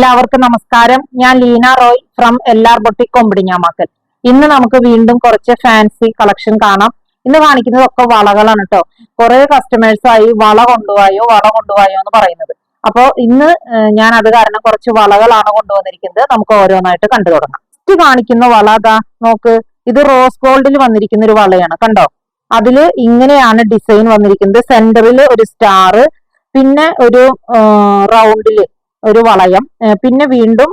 എല്ലാവർക്കും നമസ്കാരം. ഞാൻ Leena Roy from LR boutique Kombidinjamakkal. ഇന്ന് നമുക്ക് വീണ്ടും കുറച്ച് ഫാൻസി കളക്ഷൻ കാണാം. ഇന്ന് കാണിക്കുന്നതൊക്കെ വളകളാണ് കേട്ടോ. കുറെ കസ്റ്റമേഴ്സായി വള കൊണ്ടുപോയോ എന്ന് പറയുന്നത്. അപ്പോ ഇന്ന് ഞാൻ അത് കാരണം കുറച്ച് വളകളാണ് കൊണ്ടുവന്നിരിക്കുന്നത്. നമുക്ക് ഓരോന്നായിട്ട് കണ്ടു തുടങ്ങാം. ഫസ്റ്റ് കാണിക്കുന്ന വള അതാ നോക്ക്, ഇത് റോസ് ഗോൾഡിൽ വന്നിരിക്കുന്ന ഒരു വളയാണ് കണ്ടോ. അതില് ഇങ്ങനെയാണ് ഡിസൈൻ വന്നിരിക്കുന്നത്. സെന്ററിൽ ഒരു സ്റ്റാർ, പിന്നെ ഒരു റൗണ്ടില് ഒരു വളയം, പിന്നെ വീണ്ടും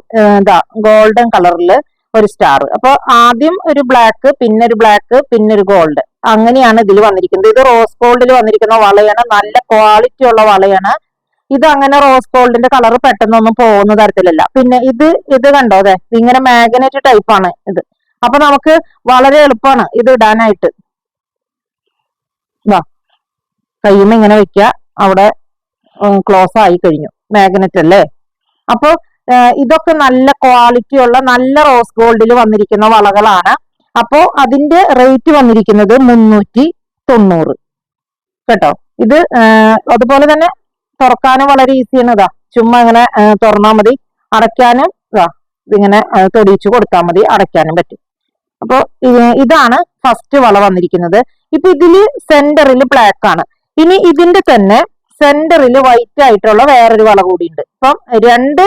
ഗോൾഡൻ കളറിൽ ഒരു സ്റ്റാർ. അപ്പൊ ആദ്യം ഒരു ബ്ലാക്ക്, പിന്നെ ഒരു ബ്ലാക്ക്, പിന്നെ ഒരു ഗോൾഡ്, അങ്ങനെയാണ് ഇതിൽ വന്നിരിക്കുന്നത്. ഇത് റോസ് ഗോൾഡിൽ വന്നിരിക്കുന്ന വളയാണ്. നല്ല ക്വാളിറ്റി ഉള്ള വളയാണ്. ഇത് അങ്ങനെ റോസ് ഗോൾഡിന്റെ കളർ പെട്ടെന്നൊന്നും പോകുന്ന തരത്തിലല്ല. പിന്നെ ഇത് കണ്ടോ, അതെ ഇങ്ങനെ മാഗ്നറ്റ് ടൈപ്പാണ് ഇത്. അപ്പൊ നമുക്ക് വളരെ എളുപ്പമാണ് ഇത് ഇടാനായിട്ട്. കയ്യുമ്മ ഇങ്ങനെ വെക്കുക, അവിടെ ക്ലോസ് ആയി കഴിഞ്ഞു. മാഗ്നറ്റ് അല്ലേ. അപ്പൊ ഇതൊക്കെ നല്ല ക്വാളിറ്റി ഉള്ള നല്ല റോസ് ഗോൾഡിൽ വന്നിരിക്കുന്ന വളകളാണ്. അപ്പോ അതിന്റെ റേറ്റ് വന്നിരിക്കുന്നത് 390 കേട്ടോ. ഇത് അതുപോലെ തന്നെ തുറക്കാനും വളരെ ഈസിയാണ്. ഇതാ ചുമ്മാ ഇങ്ങനെ തുറന്നാൽ മതി. അടയ്ക്കാനും ഇതിങ്ങനെ തൊടിയിച്ചു കൊടുത്താൽ മതി, അടയ്ക്കാനും പറ്റും. അപ്പൊ ഇതാണ് ഫസ്റ്റ് വള വന്നിരിക്കുന്നത്. ഇപ്പൊ ഇതില് സെന്ററിൽ ബ്ലാക്ക് ആണ്. ഇനി ഇതിന്റെ തന്നെ സെന്ററിൽ വൈറ്റ് ആയിട്ടുള്ള വേറൊരു വള കൂടിയുണ്ട്. അപ്പം രണ്ട്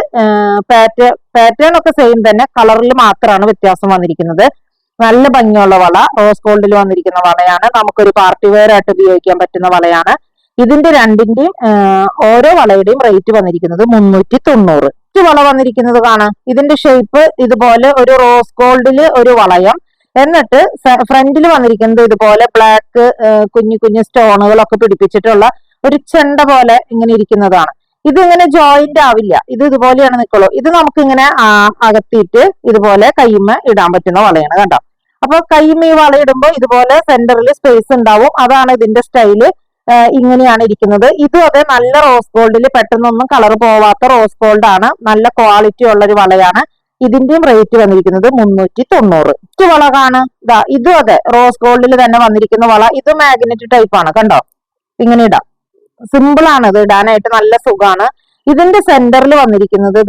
പാറ്റേൺ ഒക്കെ സെയിം തന്നെ, കളറിൽ മാത്രമാണ് വ്യത്യാസം വന്നിരിക്കുന്നത്. നല്ല ഭംഗിയുള്ള വള, റോസ് ഗോൾഡിൽ വന്നിരിക്കുന്ന വളയാണ്. നമുക്കൊരു പാർട്ടി വെയർ ആയിട്ട് ഉപയോഗിക്കാൻ പറ്റുന്ന വളയാണ്. ഇതിന്റെ രണ്ടിന്റെയും ഓരോ വളയുടെയും റേറ്റ് വന്നിരിക്കുന്നത് 390. വള വന്നിരിക്കുന്നത് കാണാം. ഇതിന്റെ ഷേപ്പ് ഇതുപോലെ ഒരു റോസ് ഗോൾഡില് ഒരു വളയം, എന്നിട്ട് ഫ്രണ്ടിൽ വന്നിരിക്കുന്നത് ഇതുപോലെ ബ്ലാക്ക് കുഞ്ഞു കുഞ്ഞു സ്റ്റോണുകളൊക്കെ പിടിപ്പിച്ചിട്ടുള്ള ഒരു ചെണ്ട പോലെ ഇങ്ങനെ ഇരിക്കുന്നതാണ്. ഇത് ഇങ്ങനെ ജോയിന്റ് ആവില്ല, ഇത് ഇതുപോലെയാണ് നിൽക്കുള്ളൂ. ഇത് നമുക്ക് ഇങ്ങനെ അകത്തിയിട്ട് ഇതുപോലെ കയ്യുമ്മ ഇടാൻ പറ്റുന്ന വളയാണ് കണ്ടോ. അപ്പൊ കയ്യുമ്മ ഈ വള ഇടുമ്പോൾ ഇതുപോലെ സെന്ററിൽ സ്പേസ് ഉണ്ടാവും. അതാണ് ഇതിന്റെ സ്റ്റൈല്. ഇങ്ങനെയാണ് ഇരിക്കുന്നത്. ഇതും അതെ നല്ല റോസ് ഗോൾഡിൽ പെട്ടെന്നൊന്നും കളർ പോവാത്ത റോസ് ഗോൾഡ് ആണ്. നല്ല ക്വാളിറ്റി ഉള്ള ഒരു വളയാണ്. ഇതിന്റെയും റേറ്റ് വന്നിരിക്കുന്നത് 390. വള കാണാം. ഇതും അതെ റോസ് ഗോൾഡിൽ തന്നെ വന്നിരിക്കുന്ന വള. ഇത് മാഗ്നറ്റ് ടൈപ്പ് ആണ് കണ്ടോ. ഇങ്ങനെ ഇടാം, സിമ്പിൾ ആണ് ഇത് ഇടാനായിട്ട്, നല്ല സുഖമാണ്. ഇതിന്റെ സെന്ററിൽ വന്നിരിക്കുന്നത്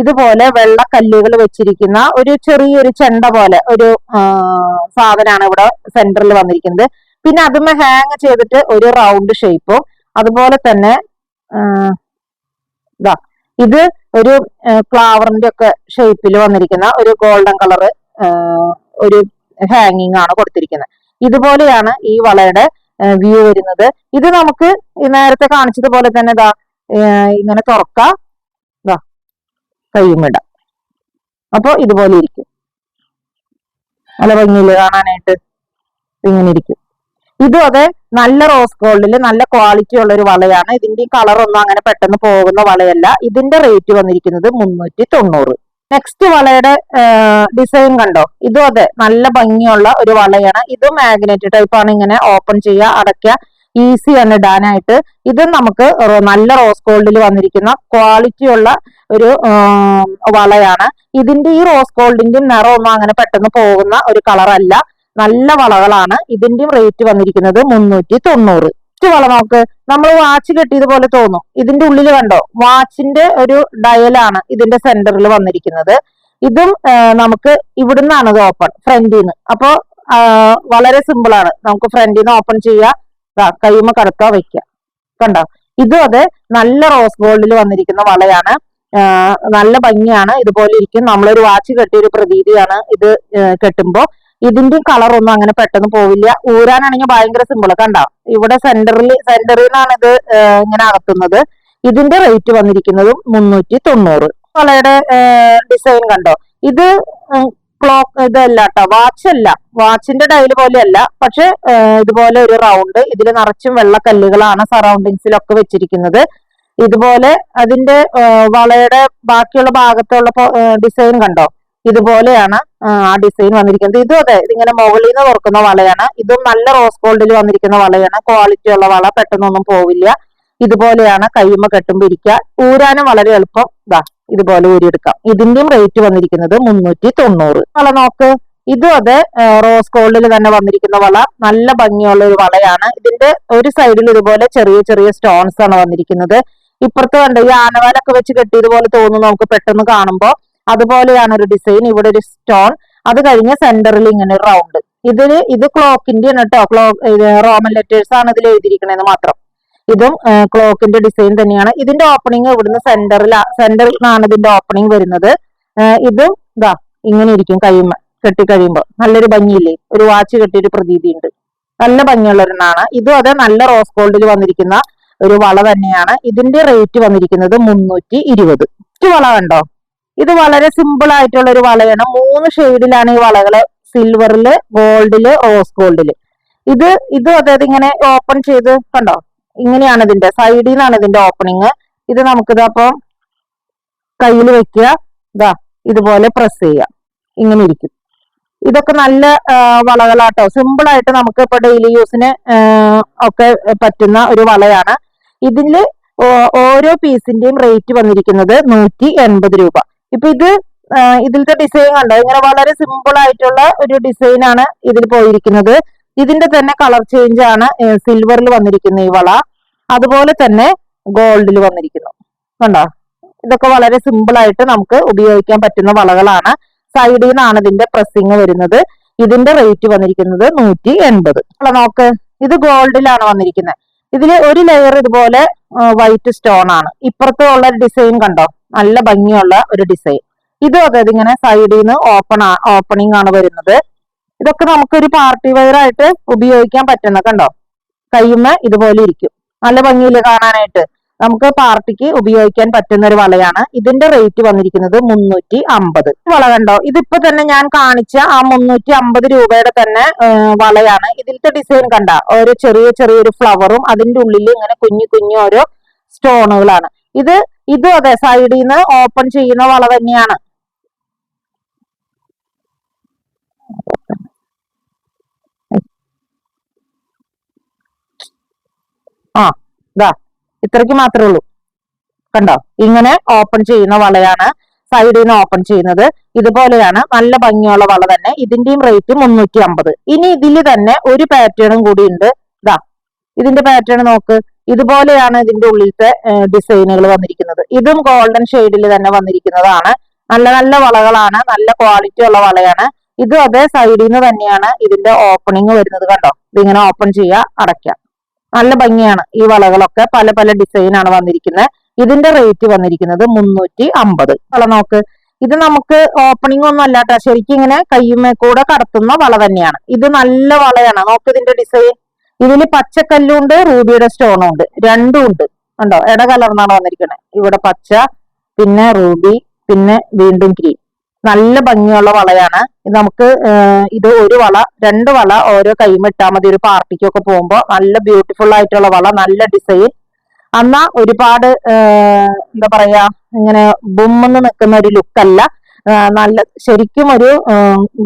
ഇതുപോലെ വെള്ള കല്ലുകൾ വെച്ചിരിക്കുന്ന ഒരു ചെറിയൊരു ചെണ്ട പോലെ ഒരു സാധനമാണ് ഇവിടെ സെന്ററിൽ വന്നിരിക്കുന്നത്. പിന്നെ അതുമ്മ ഹാങ് ചെയ്തിട്ട് ഒരു റൗണ്ട് ഷേപ്പും, അതുപോലെ തന്നെ ഇത് ഒരു ഫ്ലവറിന്റെ ഒക്കെ ഷേപ്പിൽ വന്നിരിക്കുന്ന ഒരു ഗോൾഡൻ കളർ ഒരു ഹാങ്ങിങ് ആണ് കൊടുത്തിരിക്കുന്നത്. ഇതുപോലെയാണ് ഈ വളയുടെ വ്യൂ വരുന്നത്. ഇത് നമുക്ക് നേരത്തെ കാണിച്ചതുപോലെ തന്നെ ഇങ്ങനെ തുറക്കാം, കയ്യുമിടാം. അപ്പൊ ഇതുപോലെ ഇരിക്കും. നല്ല ഭംഗിയില് കാണാനായിട്ട് ഇങ്ങനെ ഇരിക്കും. ഇതും അതെ നല്ല റോസ് ഗോൾഡിൽ നല്ല ക്വാളിറ്റി ഉള്ള ഒരു വളയാണ്. ഇതിന്റെ കളറൊന്നും അങ്ങനെ പെട്ടെന്ന് പോകുന്ന വളയല്ല. ഇതിന്റെ റേറ്റ് വന്നിരിക്കുന്നത് 390. നെക്സ്റ്റ് വളയുടെ ഡിസൈൻ കണ്ടോ. ഇതും അതെ നല്ല ഭംഗിയുള്ള ഒരു വളയാണ്. ഇത് മാഗ്നറ്റ് ടൈപ്പ് ആണ്. ഇങ്ങനെ ഓപ്പൺ ചെയ്യുക, അടയ്ക്കുക, ഈസിയാണ് ഇടാനായിട്ട്. ഇത് നമുക്ക് നല്ല റോസ് ഗോൾഡിൽ വന്നിരിക്കുന്ന ക്വാളിറ്റി ഉള്ള ഒരു വളയാണ്. ഇതിന്റെ ഈ റോസ് ഗോൾഡിന്റെ നിറമൊന്നും അങ്ങനെ പെട്ടെന്ന് പോകുന്ന ഒരു കളറല്ല. നല്ല വളകളാണ്. ഇതിന്റെയും റേറ്റ് വന്നിരിക്കുന്നത് 390. വള നോക്ക്, നമ്മൾ വാച്ച് കെട്ടിയതുപോലെ തോന്നും. ഇതിന്റെ ഉള്ളിൽ കണ്ടോ വാച്ചിന്റെ ഒരു ഡയലാണ് ഇതിന്റെ സെന്ററിൽ വന്നിരിക്കുന്നത്. ഇതും നമുക്ക് ഇവിടുന്നാണ് ഇത് ഓപ്പൺ, ഫ്രണ്ടിൽ നിന്ന്. അപ്പൊ വളരെ സിമ്പിൾ ആണ്. നമുക്ക് ഫ്രണ്ടിൽ നിന്ന് ഓപ്പൺ ചെയ്യാം, കൈമ കടക്കുക, വെക്കുക. കണ്ടോ. ഇതും അതെ നല്ല റോസ് ഗോൾഡിൽ വന്നിരിക്കുന്ന വളയാണ്. നല്ല ഭംഗിയാണ്. ഇതുപോലെ ഇരിക്കും. നമ്മളൊരു വാച്ച് കെട്ടിയ ഒരു പ്രതീതിയാണ് ഇത് കെട്ടുമ്പോ. ഇതിന്റെ കളറൊന്നും അങ്ങനെ പെട്ടെന്ന് പോവില്ല. ഊരാനാണെങ്കിൽ ഭയങ്കര സിമ്പിൾ. കണ്ടോ ഇവിടെ സെന്ററിൽ നിന്നാണ് ഇത് ഇങ്ങനെ അകത്തുന്നത്. ഇതിന്റെ റേറ്റ് വന്നിരിക്കുന്നതും 390. വളയുടെ ഡിസൈൻ കണ്ടോ. ഇത് ക്ലോക്ക് ഇതല്ല കേട്ടോ, വാച്ചല്ല, വാച്ചിന്റെ ഡയൽ പോലെയല്ല. പക്ഷെ ഇതുപോലെ ഒരു റൗണ്ട്, ഇതിൽ നിറച്ചും വെള്ള കല്ലുകളാണ് സറൗണ്ടിങ്സിലൊക്കെ വെച്ചിരിക്കുന്നത്. ഇതുപോലെ അതിന്റെ വളയുടെ ബാക്കിയുള്ള ഭാഗത്തുള്ള ഡിസൈൻ കണ്ടോ. ഇതുപോലെയാണ് ആ ഡിസൈൻ വന്നിരിക്കുന്നത്. ഇതും അതെ ഇതിങ്ങനെ മുകളിൽ നിന്ന് തുറക്കുന്ന വളയാണ്. ഇതും നല്ല റോസ് ഗോൾഡിൽ വന്നിരിക്കുന്ന വളയാണ്. ക്വാളിറ്റി ഉള്ള വള, പെട്ടെന്നൊന്നും പോവില്ല. ഇതുപോലെയാണ് കയ്യുമ്മ കെട്ടുമ്പോ ഇരിക്കുക. ഊരാനും വളരെ എളുപ്പം. ഇതുപോലെ ഊരിയെടുക്കാം. ഇതിന്റെയും റേറ്റ് വന്നിരിക്കുന്നത് 390. വള നോക്ക്, ഇതും അതെ റോസ് ഗോൾഡിൽ തന്നെ വന്നിരിക്കുന്ന വള. നല്ല ഭംഗിയുള്ള ഒരു വളയാണ്. ഇതിന്റെ ഒരു സൈഡിൽ ഇതുപോലെ ചെറിയ ചെറിയ സ്റ്റോൺസ് ആണ് വന്നിരിക്കുന്നത്. ഇപ്പുറത്ത് കണ്ട ഈ ആനവാലൊക്കെ വെച്ച് കെട്ടിയതുപോലെ തോന്നും നമുക്ക് പെട്ടെന്ന് കാണുമ്പോൾ. അതുപോലെയാണ് ഒരു ഡിസൈൻ. ഇവിടെ ഒരു സ്റ്റോൺ, അത് കഴിഞ്ഞ് സെന്ററിൽ ഇങ്ങനെ ഒരു റൗണ്ട്. ഇത് ക്ലോക്കിന്റെ ആണ് കേട്ടോ. റോമൻ ലെറ്റേഴ്സ് ആണ് ഇതിൽ എഴുതിയിരിക്കണേന്ന് മാത്രം. ഇതും ക്ലോക്കിന്റെ ഡിസൈൻ തന്നെയാണ്. ഇതിന്റെ ഓപ്പണിങ് ഇവിടുന്ന് സെന്ററിലാണ് ഇതിന്റെ ഓപ്പണിങ് വരുന്നത്. ഇതും ഇതാ ഇങ്ങനെ ഇരിക്കും. കെട്ടിക്കഴിയുമ്പോ നല്ലൊരു ഭംഗിയില്ലേ, ഒരു വാച്ച് കെട്ടിയൊരു പ്രതീതി ഉണ്ട്. നല്ല ഭംഗിയുള്ള ഒരെണ്ണാണ്. ഇതും അതെ നല്ല റോസ് ഗോൾഡിൽ വന്നിരിക്കുന്ന ഒരു വള തന്നെയാണ്. ഇതിന്റെ റേറ്റ് വന്നിരിക്കുന്നത് 320. വള കണ്ടോ, ഇത് വളരെ സിമ്പിൾ ആയിട്ടുള്ള ഒരു വളയാണ്. 3 ഷെയ്ഡിലാണ് ഈ വളകള്, സിൽവറില്, ഗോൾഡില്, റോസ് ഗോൾഡില്. ഇത് അതായത് ഇങ്ങനെ ഓപ്പൺ ചെയ്ത് കണ്ടോ, ഇങ്ങനെയാണ് ഇതിന്റെ സൈഡിൽ നിന്നാണ് ഇതിന്റെ ഓപ്പണിങ്. ഇത് നമുക്കിതപ്പോ കയ്യിൽ വെക്കുക, ഇതാ ഇതുപോലെ പ്രസ് ചെയ്യുക, ഇങ്ങനെ ഇരിക്കും. ഇതൊക്കെ നല്ല വളകളാട്ടോ. സിമ്പിൾ ആയിട്ട് നമുക്ക് ഇപ്പൊ ഡെയിലി യൂസിന് ഒക്കെ പറ്റുന്ന ഒരു വളയാണ്. ഇതില് ഓരോ പീസിന്റെയും റേറ്റ് വന്നിരിക്കുന്നത് 180 രൂപ. ഇപ്പൊ ഇതിലത്തെ ഡിസൈൻ കണ്ടോ, ഇങ്ങനെ വളരെ സിമ്പിൾ ആയിട്ടുള്ള ഒരു ഡിസൈൻ ആണ് ഇതിൽ പോയിരിക്കുന്നത്. ഇതിന്റെ തന്നെ കളർ ചേഞ്ച് ആണ് സിൽവറിൽ വന്നിരിക്കുന്ന ഈ വള, അതുപോലെ തന്നെ ഗോൾഡിൽ വന്നിരിക്കുന്നു. കണ്ടോ, ഇതൊക്കെ വളരെ സിമ്പിൾ ആയിട്ട് നമുക്ക് ഉപയോഗിക്കാൻ പറ്റുന്ന വളകളാണ്. സൈഡിൽ നിന്നാണ് ഇതിന്റെ പ്രസ്സിങ് വരുന്നത്. ഇതിന്റെ റേറ്റ് വന്നിരിക്കുന്നത് 180. നോക്ക്, ഇത് ഗോൾഡിലാണ് വന്നിരിക്കുന്നത്. ഇതില് ഒരു ലെയർ ഇതുപോലെ വൈറ്റ് സ്റ്റോൺ ആണ്. ഇപ്പുറത്ത് ഉള്ള ഡിസൈൻ കണ്ടോ, നല്ല ഭംഗിയുള്ള ഒരു ഡിസൈൻ. ഇതും അതായത് ഇങ്ങനെ സൈഡിൽ നിന്ന് ഓപ്പണിംഗ് ആണ് വരുന്നത്. ഇതൊക്കെ നമുക്കൊരു പാർട്ടി വെയർ ആയിട്ട് ഉപയോഗിക്കാൻ പറ്റുന്ന കണ്ടോ, കയ്യുമ്മ ഇതുപോലെ ഇരിക്കും. നല്ല ഭംഗിയില് കാണാനായിട്ട്. നമുക്ക് പാർട്ടിക്ക് ഉപയോഗിക്കാൻ പറ്റുന്ന ഒരു വളയാണ്. ഇതിന്റെ റേറ്റ് വന്നിരിക്കുന്നത് 350. വള കണ്ടോ, ഇതിപ്പോ തന്നെ ഞാൻ കാണിച്ച ആ 350 രൂപയുടെ തന്നെ വളയാണ്. ഇതിലത്തെ ഡിസൈൻ കണ്ട, ഓരോ ചെറിയൊരു ഫ്ലവറും അതിന്റെ ഉള്ളിൽ ഇങ്ങനെ കുഞ്ഞു ഓരോ സ്റ്റോണുകളാണ്. ഇതും അതെ സൈഡിൽ നിന്ന് ഓപ്പൺ ചെയ്യുന്ന വള തന്നെയാണ്. ഇതാ ഇത്രയ്ക്ക് മാത്രമേ ഉള്ളൂ. കണ്ടോ, ഇങ്ങനെ ഓപ്പൺ ചെയ്യുന്ന വളയാണ്. സൈഡിൽ നിന്ന് ഓപ്പൺ ചെയ്യുന്നത് ഇതുപോലെയാണ്. നല്ല ഭംഗിയുള്ള വള തന്നെ. ഇതിന്റെയും റേറ്റ് 350. ഇനി ഇതിൽ തന്നെ ഒരു പാറ്റേണും കൂടി ഉണ്ട്. ഇതാ ഇതിന്റെ പാറ്റേൺ നോക്ക്, ഇതുപോലെയാണ് ഇതിന്റെ ഉള്ളിലത്തെ ഡിസൈനുകൾ വന്നിരിക്കുന്നത്. ഇതും ഗോൾഡൻ ഷെയ്ഡിൽ തന്നെ വന്നിരിക്കുന്നതാണ്. നല്ല വളകളാണ്, നല്ല ക്വാളിറ്റി ഉള്ള വളയാണ്. ഇതും അതേ സൈഡിൽ നിന്ന് തന്നെയാണ് ഇതിന്റെ ഓപ്പണിങ് വരുന്നത്. കണ്ടോ, ഇതിങ്ങനെ ഓപ്പൺ ചെയ്യുക, അടയ്ക്കാം. നല്ല ഭംഗിയാണ്. ഈ വളകളൊക്കെ പല ഡിസൈനാണ് വന്നിരിക്കുന്നത്. ഇതിന്റെ റേറ്റ് വന്നിരിക്കുന്നത് 350. വള നോക്ക്, ഇത് നമുക്ക് ഓപ്പണിംഗ് ഒന്നും അല്ലാട്ടോ, ശരിക്കും ഇങ്ങനെ കയ്യുമേ കൂടെ കടത്തുന്ന വള തന്നെയാണ്. ഇത് നല്ല വളയാണ്. നോക്ക് ഇതിന്റെ ഡിസൈൻ. ഇതില് പച്ചക്കല്ലും ഉണ്ട്, റൂബിയുടെ സ്റ്റോണും ഉണ്ട്, രണ്ടും ഉണ്ട്. കണ്ടോ, ഇട കലർന്നാണ് വന്നിരിക്കുന്നത്. ഇവിടെ പച്ച, പിന്നെ റൂബി, പിന്നെ വീണ്ടും ഗ്രീൻ. നല്ല ഭംഗിയുള്ള വളയാണ്. നമുക്ക് ഇത് ഒരു വള 2 വള ഓരോ കൈമ ഇട്ടാൽ മതി. ഒരു പാർട്ടിക്കൊക്കെ പോകുമ്പോൾ നല്ല ബ്യൂട്ടിഫുൾ ആയിട്ടുള്ള വള, നല്ല ഡിസൈൻ. എന്നാ ഒരുപാട് എന്താ പറയാ, ഇങ്ങനെ ബുമ്മെന്ന് നിൽക്കുന്ന ഒരു ലുക്കല്ല. നല്ല ശരിക്കും ഒരു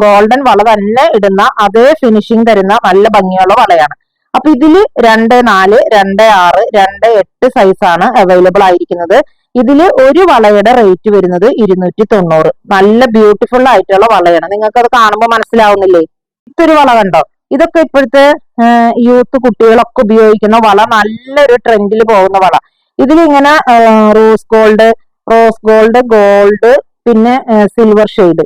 ഗോൾഡൻ വള തന്നെ ഇടുന്ന അതേ ഫിനിഷിങ് തരുന്ന നല്ല ഭംഗിയുള്ള വളയാണ്. അപ്പൊ ഇതില് 2, 4, 2, 6, 2, 8 സൈസാണ് അവൈലബിൾ ആയിരിക്കുന്നത്. ഇതില് ഒരു വളയുടെ റേറ്റ് വരുന്നത് 290. നല്ല ബ്യൂട്ടിഫുൾ ആയിട്ടുള്ള വളയാണ്. നിങ്ങൾക്ക് അത് കാണുമ്പോൾ മനസ്സിലാവുന്നില്ലേ? ഇതൊരു വള കണ്ടോ, ഇതൊക്കെ ഇപ്പോഴത്തെ യൂത്ത് കുട്ടികളൊക്കെ ഉപയോഗിക്കുന്ന വള, നല്ലൊരു ട്രെൻഡിൽ പോകുന്ന വള. ഇതിലിങ്ങനെ റോസ് ഗോൾഡ്, ഗോൾഡ്, പിന്നെ സിൽവർ ഷെയ്ഡ്,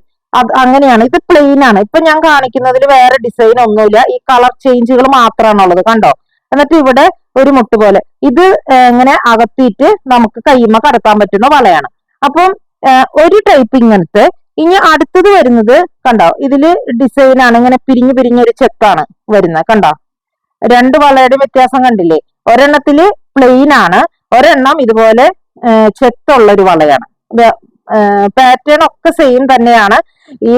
അങ്ങനെയാണ്. ഇത് പ്ലെയിൻ ആണ്. ഇപ്പൊ ഞാൻ കാണിക്കുന്നതിൽ വേറെ ഡിസൈൻ ഒന്നുമില്ല, ഈ കളർ ചേഞ്ചുകൾ മാത്രമാണുള്ളത്. കണ്ടോ, എന്നിട്ട് ഇവിടെ ഒരു മുട്ട് പോലെ ഇത് ഇങ്ങനെ അകത്തിയിട്ട് നമുക്ക് കൈമ കടത്താൻ പറ്റുന്ന വളയാണ്. അപ്പം ഒരു ടൈപ്പ് ഇങ്ങനത്തെ. ഇനി അടുത്തത് വരുന്നത് കണ്ടോ, ഇതില് ഡിസൈൻ ആണ്, ഇങ്ങനെ പിരിഞ്ഞൊരു ചെക്കാണ് വരുന്നത്. കണ്ടോ, 2 വളയുടെ വ്യത്യാസം കണ്ടില്ലേ? ഒരെണ്ണത്തില് പ്ലെയിൻ ആണ്, ഒരെണ്ണം ഇതുപോലെ ചെത്തുള്ള ഒരു വളയാണ്. പാറ്റേൺ ഒക്കെ സെയിം തന്നെയാണ്, ഈ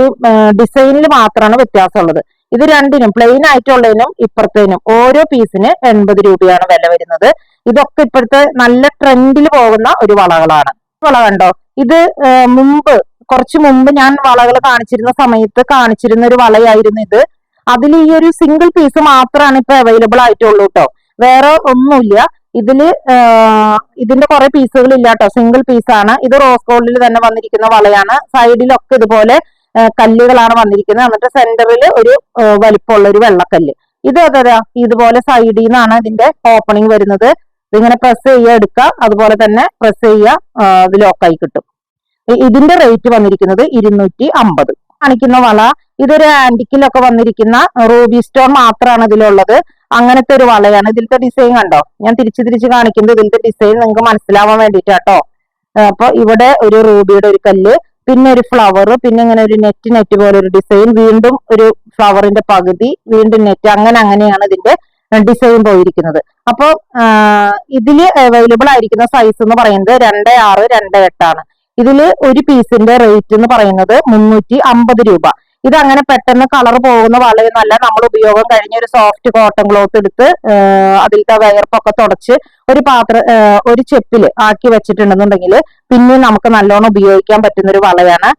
ഡിസൈനിൽ മാത്രമാണ് വ്യത്യാസമുള്ളത്. ഇത് രണ്ടിനും, പ്ലെയിൻ ആയിട്ടുള്ളതിനും ഇപ്പുറത്തേനും ഓരോ പീസിന് 80 രൂപയാണ് വില വരുന്നത്. ഇതൊക്കെ ഇപ്പോഴത്തെ നല്ല ട്രെൻഡിൽ പോകുന്ന ഒരു വളകളാണ്. വള കണ്ടോ, ഇത് കുറച്ചു മുമ്പ് ഞാൻ വളകൾ കാണിച്ചിരുന്ന സമയത്ത് കാണിച്ചിരുന്ന ഒരു വളയായിരുന്നു ഇത്. അതിൽ ഈ ഒരു സിംഗിൾ പീസ് മാത്രമാണ് ഇപ്പൊ അവൈലബിൾ ആയിട്ടുള്ളൂ കേട്ടോ, വേറെ ഒന്നുമില്ല. ഇതിന്റെ കുറെ പീസുകൾ ഇല്ല കേട്ടോ, സിംഗിൾ പീസാണ്. ഇത് റോസ് ഗോൾഡിൽ തന്നെ വന്നിരിക്കുന്ന വളയാണ്. സൈഡിലൊക്കെ ഇതുപോലെ കല്ലുകളാണ് വന്നിരിക്കുന്നത്. എന്നിട്ട് സെന്ററിൽ ഒരു വലിപ്പമുള്ള ഒരു വെള്ളക്കല്ല്. ഇത് അതാ ഇതുപോലെ സൈഡിൽ നിന്നാണ് ഇതിന്റെ ഓപ്പണിംഗ് വരുന്നത്. ഇങ്ങനെ പ്രസ് ചെയ്യുക, എടുക്കുക, അതുപോലെ തന്നെ പ്രസ് ചെയ്യുക, ഇത് ലോക്കായി കിട്ടും. ഇതിന്റെ റേറ്റ് വന്നിരിക്കുന്നത് 250. കാണിക്കുന്ന വള ഇതൊരു ആന്റിക്കിലൊക്കെ വന്നിരിക്കുന്ന റൂബി സ്റ്റോൺ മാത്രമാണ് ഇതിലുള്ളത്. അങ്ങനത്തെ ഒരു വളയാണ്. ഇതിലത്തെ ഡിസൈൻ കണ്ടോ, ഞാൻ തിരിച്ച് കാണിക്കുന്നത് ഇതിലത്തെ ഡിസൈൻ നിങ്ങൾക്ക് മനസ്സിലാവാൻ വേണ്ടിയിട്ടാട്ടോ. അപ്പൊ ഇവിടെ ഒരു റൂബിയുടെ ഒരു കല്ല്, പിന്നെ ഒരു ഫ്ലവർ, പിന്നെ ഇങ്ങനെ ഒരു നെറ്റ് പോലെ ഒരു ഡിസൈൻ, വീണ്ടും ഒരു ഫ്ലവറിന്റെ പകുതി, വീണ്ടും നെറ്റ്, അങ്ങനെയാണ് ഇതിന്റെ ഡിസൈൻ പോയിരിക്കുന്നത്. അപ്പൊ ഇതില് അവൈലബിൾ ആയിരിക്കുന്ന സൈസ് എന്ന് പറയുന്നത് 2.6, 2.8 ആണ്. ഇതില് ഒരു പീസിന്റെ റേറ്റ് എന്ന് പറയുന്നത് 350 രൂപ. ഇത് അങ്ങനെ പെട്ടെന്ന് കളർ പോകുന്ന വളയൊന്നല്ല. നമ്മൾ ഉപയോഗം കഴിഞ്ഞ ഒരു സോഫ്റ്റ് കോട്ടൺ ക്ലോത്ത് എടുത്ത് അതിലത്തെ വയർപ്പൊക്കെ തുടച്ച് ഒരു ചെപ്പില് ആക്കി വെച്ചിട്ടുണ്ടെന്നുണ്ടെങ്കിൽ പിന്നെ നമുക്ക് നല്ലോണം ഉപയോഗിക്കാൻ പറ്റുന്ന ഒരു വളയാണ്.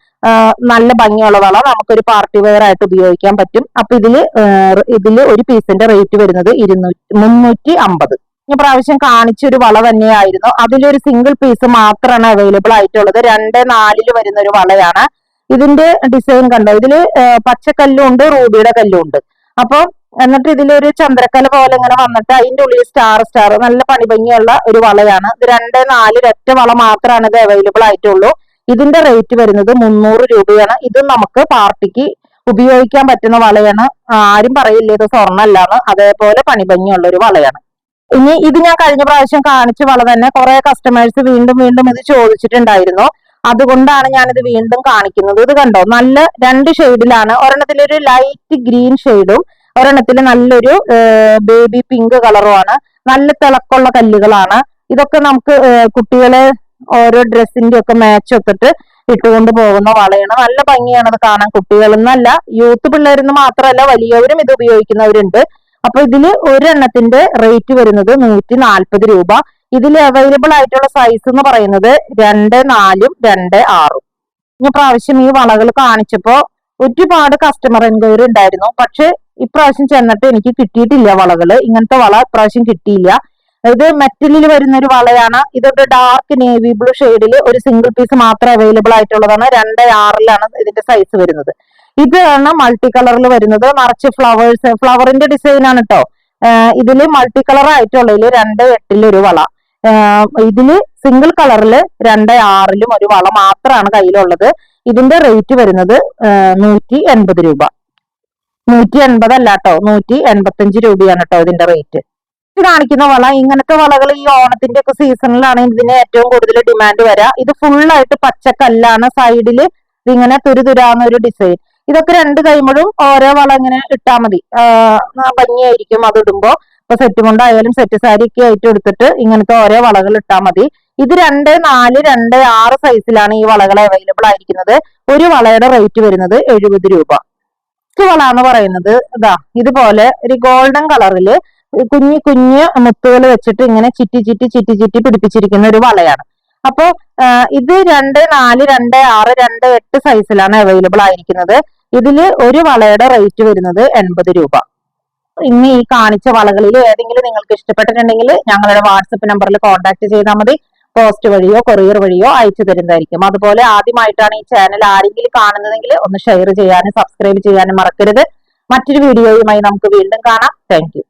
നല്ല ഭംഗിയുള്ള വള, നമുക്കൊരു പാർട്ടി വെയർ ആയിട്ട് ഉപയോഗിക്കാൻ പറ്റും. അപ്പൊ ഇതില് ഒരു പീസിന്റെ റേറ്റ് വരുന്നത് 350. ഈ പ്രാവശ്യം കാണിച്ചൊരു വള തന്നെയായിരുന്നു. അതിലൊരു സിംഗിൾ പീസ് മാത്രമാണ് അവൈലബിൾ ആയിട്ടുള്ളത്. 2.4 വരുന്ന ഒരു വളയാണ്. ഇതിന്റെ ഡിസൈൻ കണ്ടോ, ഇതില് പച്ചക്കല്ലും ഉണ്ട്, റൂബിയുടെ കല്ലും ഉണ്ട്. അപ്പൊ എന്നിട്ട് ഇതിലൊരു ചന്ദ്രക്കല പോലെ ഇങ്ങനെ വന്നിട്ട് അതിന്റെ ഉള്ളിൽ സ്റ്റാർ നല്ല പണിഭംഗിയുള്ള ഒരു വളയാണ്. ഇത് 2.4 ഒറ്റ വള മാത്രമാണ് ഇത് അവൈലബിൾ ആയിട്ടുള്ളൂ. ഇതിന്റെ റേറ്റ് വരുന്നത് 300 രൂപയാണ്. ഇത് നമുക്ക് പാർട്ടിക്ക് ഉപയോഗിക്കാൻ പറ്റുന്ന വളയാണ്. ആരും പറയില്ല ഇത് സ്വർണ്ണമല്ലാന്ന്. അതേപോലെ പണിഭംഗിയുള്ള ഒരു വളയാണ്. ഇനി ഇത് ഞാൻ കഴിഞ്ഞ പ്രാവശ്യം കാണിച്ച വള തന്നെ കുറെ കസ്റ്റമേഴ്സ് വീണ്ടും ഇത് ചോദിച്ചിട്ടുണ്ടായിരുന്നു. അതുകൊണ്ടാണ് ഞാനിത് വീണ്ടും കാണിക്കുന്നത്. ഇത് കണ്ടോ, നല്ല 2 ഷെയ്ഡിലാണ്. ഒരെണ്ണത്തിലൊരു ലൈറ്റ് ഗ്രീൻ ഷെയ്ഡും ഒരെണ്ണത്തിൽ നല്ലൊരു ബേബി പിങ്ക് കളറുമാണ്. നല്ല തിളക്കമുള്ള കല്ലുകളാണ്. ഇതൊക്കെ നമുക്ക് കുട്ടികളെ ഓരോ ഡ്രസ്സിന്റെ ഒക്കെ മാച്ച് ഒത്തിട്ട് ഇട്ടുകൊണ്ട് പോകുന്ന വളയാണ്. നല്ല ഭംഗിയാണ് ഇത് കാണാൻ. കുട്ടികളെന്നല്ല, യൂത്ത് പിള്ളേരെന്ന് മാത്രമല്ല വലിയവരും ഇത് ഉപയോഗിക്കുന്നവരുണ്ട്. അപ്പൊ ഇതില് ഒരെണ്ണത്തിന്റെ റേറ്റ് വരുന്നത് 140 രൂപ. ഇതിൽ അവൈലബിൾ ആയിട്ടുള്ള സൈസ് എന്ന് പറയുന്നത് 2.4, 2.6. ഈ പ്രാവശ്യം ഈ വളകൾ കാണിച്ചപ്പോ ഒരുപാട് കസ്റ്റമർ എൻക്വയറി ഉണ്ടായിരുന്നു. പക്ഷെ ഇപ്രാവശ്യം ചെന്നിട്ട് എനിക്ക് കിട്ടിയിട്ടില്ല വളകള്. ഇങ്ങനത്തെ വള ഇപ്രാവശ്യം കിട്ടിയില്ല. ഇത് മെറ്റലിൽ വരുന്ന ഒരു വളയാണ്. ഇതൊരു ഡാർക്ക് നേവി ബ്ലൂ ഷെയ്ഡില് ഒരു സിംഗിൾ പീസ് മാത്രം അവൈലബിൾ ആയിട്ടുള്ളതാണ്. 2.6 ഇതിന്റെ സൈസ് വരുന്നത്. ഇതാണ് മൾട്ടി കളറിൽ വരുന്നത്. നിറച്ച് ഫ്ലവറിന്റെ ഡിസൈൻ ആണ് കേട്ടോ. ഇതില് മൾട്ടി കളർ ആയിട്ടുള്ളതിൽ 2.8 ഒരു വള, ഇതില് സിംഗിൾ കളറില് 2.6 ഒരു വള മാത്രമാണ് കയ്യിലുള്ളത്. ഇതിന്റെ റേറ്റ് വരുന്നത് 180 രൂപ. 180 അല്ല കേട്ടോ, 185 രൂപയാണ് കേട്ടോ ഇതിന്റെ റേറ്റ്. ഇത് കാണിക്കുന്ന വള, ഇങ്ങനത്തെ വളകൾ ഈ ഓണത്തിന്റെ ഒക്കെ സീസണിലാണ് ഇതിന് ഏറ്റവും കൂടുതൽ ഡിമാൻഡ് വരാ. ഇത് ഫുള്ളായിട്ട് പച്ചക്കല്ലാണ്. സൈഡില് ഇതിങ്ങനെ തുരുതുരാന്ന ഒരു ഡിസൈൻ. ഇതൊക്കെ 2 കൈമഴും ഓരോ വള ഇങ്ങനെ ഇട്ടാ മതി, ഭംഗിയായിരിക്കും അത് ഇടുമ്പോ. ഇപ്പൊ സെറ്റ് കൊണ്ടായാലും സെറ്റ് സാരി ഒക്കെ ആയിട്ട് എടുത്തിട്ട് ഇങ്ങനത്തെ ഓരോ വളകൾ ഇട്ടാ മതി. ഇത് 2.4, 2.6 സൈസിലാണ് ഈ വളകൾ അവൈലബിൾ ആയിരിക്കുന്നത്. ഒരു വളയുടെ റേറ്റ് വരുന്നത് 70 രൂപ. വള എന്ന് പറയുന്നത് ഇതാ ഇതുപോലെ ഒരു ഗോൾഡൻ കളറില് കുഞ്ഞു മുത്തുകൾ വെച്ചിട്ട് ഇങ്ങനെ ചിറ്റി പിടിപ്പിച്ചിരിക്കുന്ന ഒരു വളയാണ്. അപ്പൊ ഇത് 2.4, 2.6, 2.8 സൈസിലാണ് അവൈലബിൾ ആയിരിക്കുന്നത്. ഇതില് ഒരു വളയുടെ റേറ്റ് വരുന്നത് 80 രൂപ. ഇനി ഈ കാണിച്ച വളകളിൽ ഏതെങ്കിലും നിങ്ങൾക്ക് ഇഷ്ടപ്പെട്ടിട്ടുണ്ടെങ്കിൽ ഞങ്ങളുടെ വാട്സപ്പ് നമ്പറിൽ കോൺടാക്ട് ചെയ്താൽ മതി. പോസ്റ്റ് വഴിയോ കൊറിയർ വഴിയോ അയച്ചു തരുന്നതായിരിക്കും. അതുപോലെ ആദ്യമായിട്ടാണ് ഈ ചാനൽ ആരെങ്കിലും കാണുന്നതെങ്കിൽ ഒന്ന് ഷെയർ ചെയ്യാനും സബ്സ്ക്രൈബ് ചെയ്യാനും മറക്കരുത്. മറ്റൊരു വീഡിയോയുമായി നമുക്ക് വീണ്ടും കാണാം. Thank you.